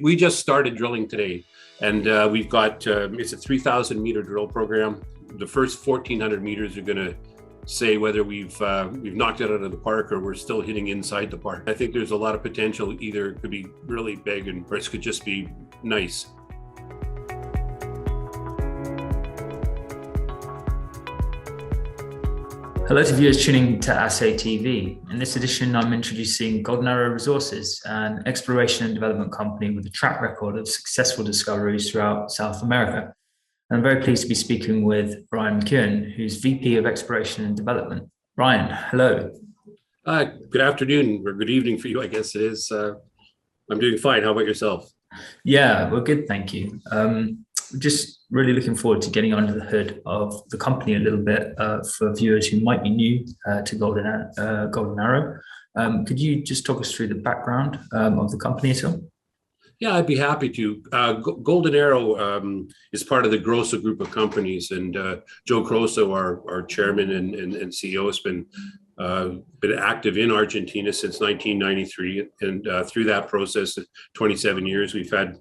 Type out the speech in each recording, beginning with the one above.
We just started drilling today, and we've got, it's a 3,000 meter drill program. The first 1,400 meters are going to say whether we've knocked it out of the park or we're still hitting inside the park. I think there's a lot of potential. Either it could be really big or it could just be nice. Hello to viewers tuning to Assay TV. In this edition, I'm introducing Golden Arrow Resources, an exploration and development company with a track record of successful discoveries throughout South America. And I'm very pleased to be speaking with Brian McEwen, who's VP of Exploration and Development. Brian, hello. Good afternoon, or good evening for you, I guess it is. I'm doing fine. How about yourself? Yeah, we're good, thank you. Just really looking forward to getting under the hood of the company a little bit for viewers who might be new to Golden Arrow. Could you just talk us through the background of the company at all? Yeah, I'd be happy to. Golden Arrow is part of the Grosso group of companies, and Joe Grosso, our chairman and CEO, has been active in Argentina since 1993, and through that process, 27 years, we've had,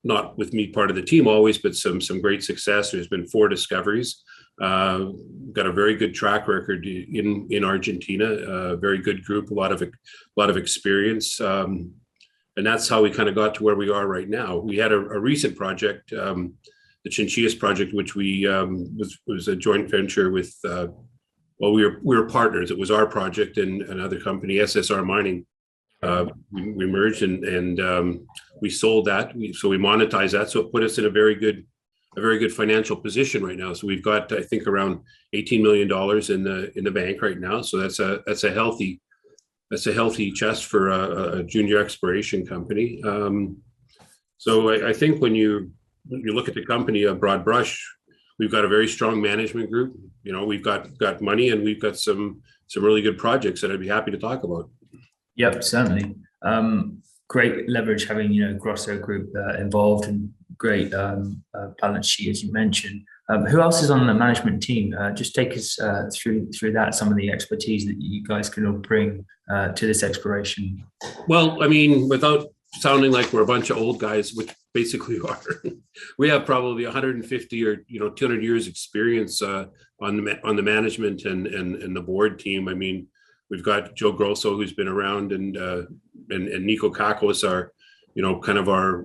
not with me part of the team always, but some great success. There's been 4 discoveries. Got a very good track record in Argentina. A very good group, a lot of experience, and that's how we kind of got to where we are right now. We had a recent project, the Chinchillas project, which we was a joint venture with. Well, we were partners. It was our project and another company, SSR Mining. We merged and we sold that. So we monetized that. So it put us in a very good financial position right now. So we've got, I think, around $18 million in the bank right now. So that's a healthy chest for a junior exploration company. So I think when you look at the company, a broad brush, we've got a very strong management group. You know, we've got money, and we've got some really good projects that I'd be happy to talk about. Yep, certainly. Great leverage having, Grosso Group involved, and great balance sheet, as you mentioned. Who else is on the management team? Just take us through that, some of the expertise that you guys can all bring to this exploration. Well, I mean, without sounding like we're a bunch of old guys, which basically are, we have probably 150 or 200 years experience on the management and the board team. I mean, we've got Joe Grosso, who's been around, and Nico Kakos are, kind of our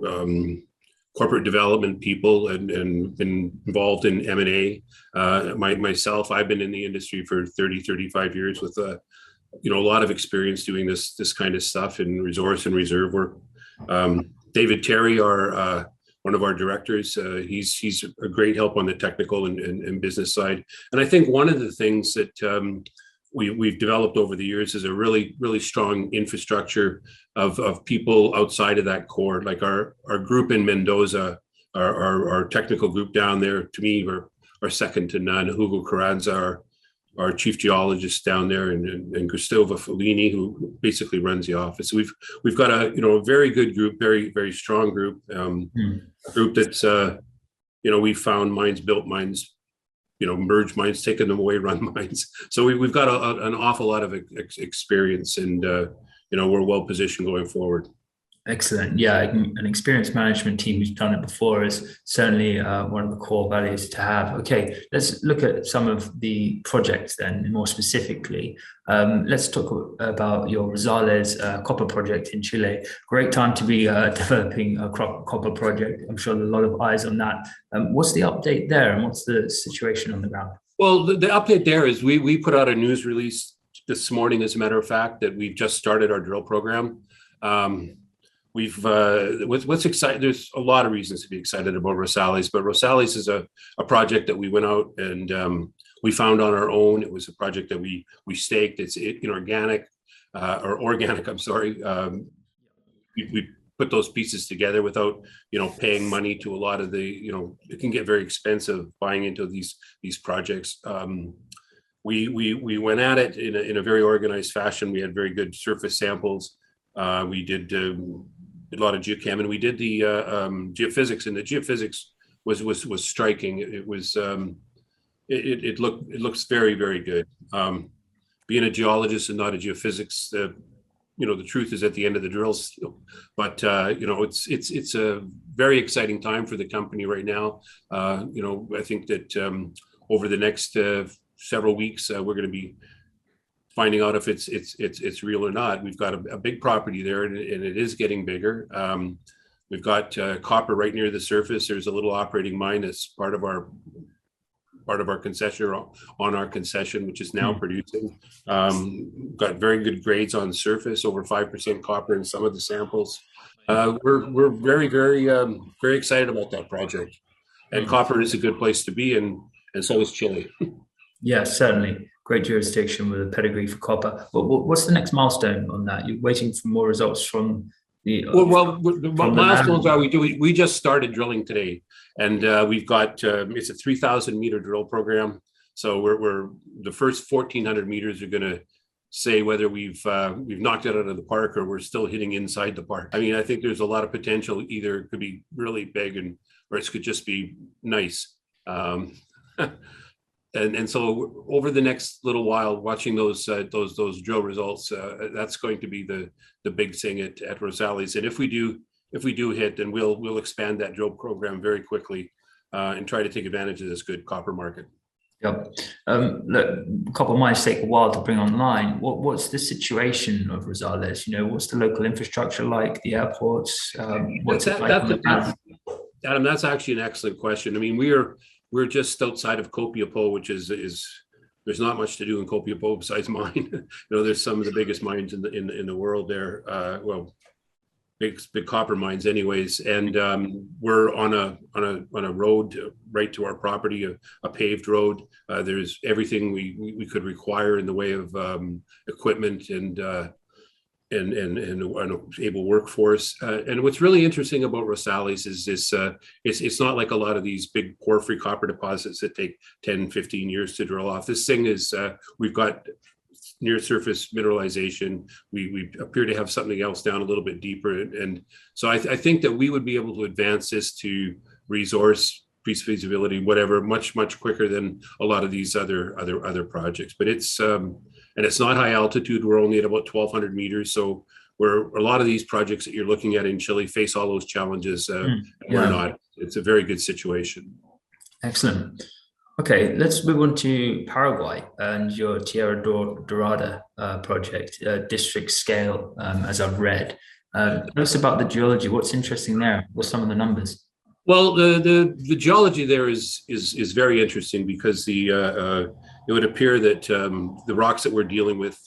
corporate development people and been involved in M&A. Myself, I've been in the industry for 35 years with a lot of experience doing this kind of stuff in resource and reserve work. David Terry, one of our directors, he's a great help on the technical and business side. And I think one of the things that we've developed over the years is a really, really strong infrastructure of people outside of that core. Like our group in Mendoza, our technical group down there, to me, are second to none. Hugo Carranza, our chief geologist down there, and Gustavo Fellini, who basically runs the office. So we've got a very good group, very, very strong group, a group that's we've found mines, built mines, merge mines, taken them away, run mines. So we've got an awful lot of experience, and we're well positioned going forward. Excellent. Yeah, an experienced management team who's done it before is certainly one of the core values to have. Okay, let's look at some of the projects then, more specifically. Let's talk about your Rosales Copper Project in Chile. Great time to be developing a copper project. I'm sure there's a lot of eyes on that. What's the update there, and what's the situation on the ground? Well, the update there is we put out a news release this morning, as a matter of fact, that we've just started our drill program. What's exciting, there's a lot of reasons to be excited about Rosales, but Rosales is a project that we went out and we found on our own. It was a project that we staked. It's inorganic, or organic, I'm sorry. We put those pieces together without, paying money to a lot of the, it can get very expensive buying into these projects. We went at it in a very organized fashion. We had very good surface samples. We did a lot of geochem, and we did the geophysics, and the geophysics was striking. It was it looks very, very good. Being a geologist and not a geophysics the truth is at the end of the drills. But it's a very exciting time for the company right now. I think that over the next several weeks, we're going to be finding out if it's real or not. We've got a big property there, and it is getting bigger. We've got copper right near the surface. There's a little operating mine that's part of our concession, or on our concession, which is now producing. Got very good grades on surface, over 5% copper in some of the samples. We're very, very, very excited about that project. And copper is a good place to be, and so is Chile. Yeah, certainly. Great jurisdiction with a pedigree for copper. But what's the next milestone on that? You're waiting for more results from the... the milestones are we just started drilling today, and we've got, it's a 3,000 meter drill program. So we're the first 1,400 meters are going to say whether we've knocked it out of the park or we're still hitting inside the park. I mean, I think there's a lot of potential. Either it could be really big, or it could just be nice. And so over the next little while, watching those drill results, that's going to be the big thing at Rosales. And if we do hit, then we'll expand that drill program very quickly and try to take advantage of this good copper market. Yep. Look, copper mines take a while to bring online. What's the situation of Rosales? What's the local infrastructure like? The airports? What's it like on the path? Adam, that's actually an excellent question. I mean, we're just outside of Copiapó, which is there's not much to do in Copiapó besides mine. There's some of the biggest mines in the world there. Big copper mines, anyways. And we're on a road right to our property, a paved road. There's everything we could require in the way of equipment and an able workforce. And what's really interesting about Rosales is this, it's not like a lot of these big porphyry copper deposits that take 10, 15 years to drill off. This thing is, we've got near surface mineralization. We appear to have something else down a little bit deeper. And so I think that we would be able to advance this to resource, pre-feasibility, whatever, much, much quicker than a lot of these other projects. But it's, and it's not high altitude. We're only at about 1,200 meters. So where a lot of these projects that you're looking at in Chile face all those challenges, we're not. It's a very good situation. Excellent. Okay, let's move on to Paraguay and your Tierra Dorada project, district scale, as I've read. Tell us about the geology. What's interesting there? What's some of the numbers? Well, the geology there is very interesting because it would appear that the rocks that we're dealing with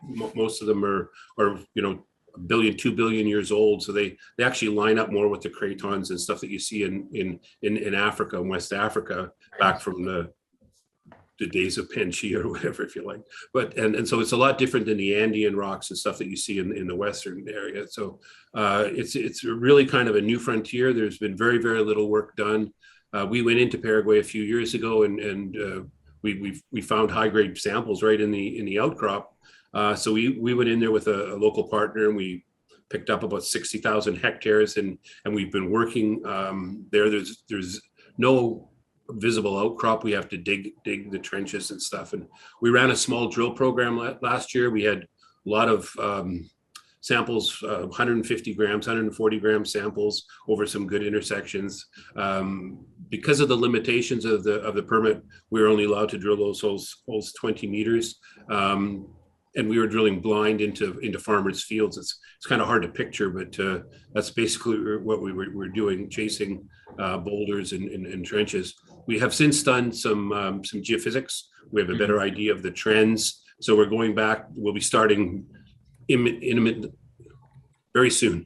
most of them are 1 billion, 2 billion years old. So they actually line up more with the cratons and stuff that you see in Africa and West Africa back from the days of Pangaea or whatever, if you like. But and so it's a lot different than the Andean rocks and stuff that you see in the Western area. So it's really kind of a new frontier. There's been very, very little work done. We went into Paraguay a few years ago and we found high grade samples right in the outcrop. So we went in there with a local partner and we picked up about 60,000 hectares and we've been working there. There's no visible outcrop. We have to dig the trenches and stuff. And we ran a small drill program last year. We had a lot of samples, 150 grams, 140 gram samples over some good intersections. Because of the limitations of the permit, we were only allowed to drill those holes 20 meters. And we were drilling blind into farmers' fields. It's kind of hard to picture, but that's basically what we were doing, chasing boulders and trenches. We have since done some geophysics. We have a better idea of the trends. So we're going back. We'll be starting very soon.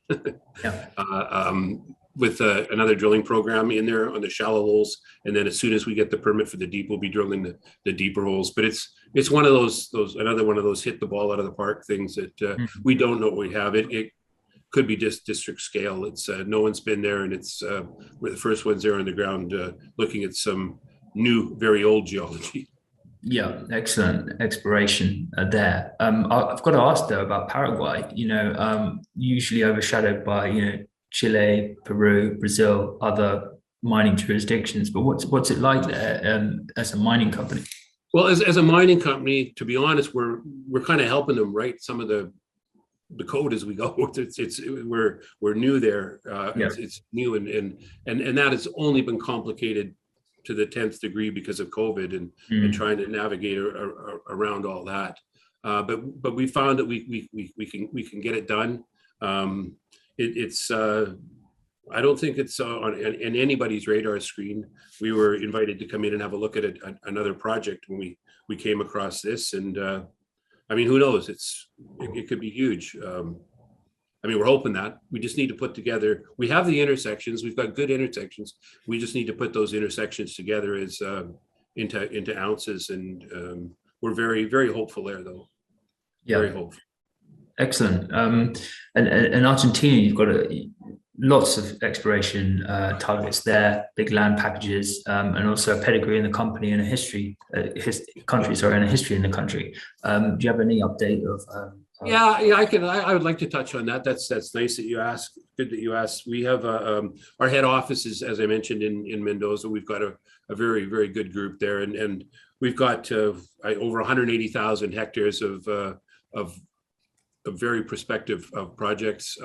With another drilling program in there on the shallow holes, and then as soon as we get the permit for the deep, we'll be drilling the deeper holes. But it's one of those another one of those hit the ball out of the park things that we don't know what we have. It could be just district scale. It's no one's been there, and it's we're the first ones there on the ground looking at some new, very old geology. Yeah, excellent exploration there. I've got to ask though about Paraguay. Usually overshadowed by Chile, Peru, Brazil, other mining jurisdictions. But what's it like there as a mining company? Well, as a mining company, to be honest, we're kind of helping them write some of the the code as we go. We're new there. It's new, and that has only been complicated to the 10th degree because of COVID and trying to navigate around all that. But we found that we can get it done. I don't think it's on anybody's radar screen. We were invited to come in and have a look at another project when we came across this, and I mean, who knows? It could be huge. I mean, we're hoping that. We just need to put together. We have the intersections. We've got good intersections. We just need to put those intersections together as into ounces, and we're very, very hopeful there, though. Yeah. Very hopeful. Excellent. And Argentina, you've got lots of exploration targets there, big land packages, and also a pedigree in the company and a history, and a history in the country. Do you have any update of? Yeah, I would like to touch on that. That's nice that you asked. Good that you asked. We have our head office is, as I mentioned, in Mendoza. We've got a very, very good group there, and we've got over 180,000 hectares of very prospective projects.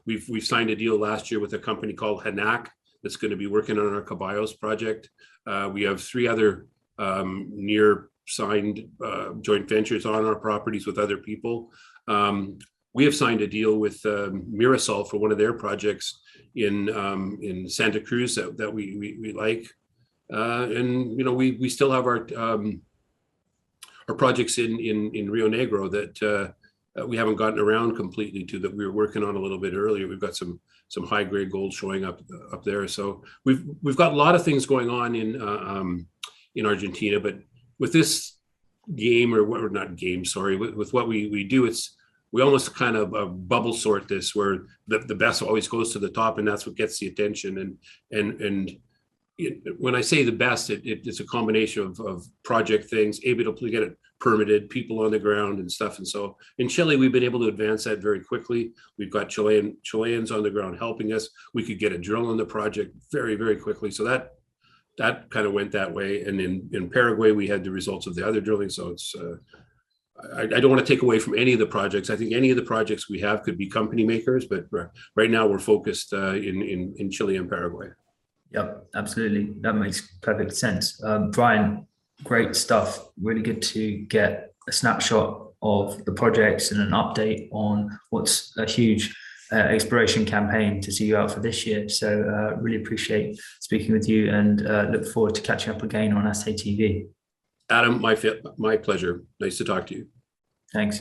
We've signed a deal last year with a company called Hanak that's going to be working on our Caballos project. We have 3 other near signed joint ventures on our properties with other people. We have signed a deal with Mirasol for one of their projects in Santa Cruz that we like, and we still have our projects in Rio Negro that we haven't gotten around completely to, that we were working on a little bit earlier. We've got some high grade gold showing up there. So we've got a lot of things going on in Argentina, but with this game, or not game, sorry, with what we do, we almost kind of bubble sort this, where the best always goes to the top, and that's what gets the attention. And when I say the best, it's a combination of project things, able to get it permitted, people on the ground and stuff. And so in Chile, we've been able to advance that very quickly. We've got Chileans on the ground helping us. We could get a drill on the project very, very quickly. So that kind of went that way. And in Paraguay, we had the results of the other drilling. So it's I don't want to take away from any of the projects. I think any of the projects we have could be company makers, but right now we're focused in Chile and Paraguay. Yep, absolutely. That makes perfect sense. Brian, great stuff. Really good to get a snapshot of the projects and an update on what's a huge exploration campaign to see you out for this year. So really appreciate speaking with you, and look forward to catching up again on Assay TV. Adam, my pleasure. Nice to talk to you. Thanks.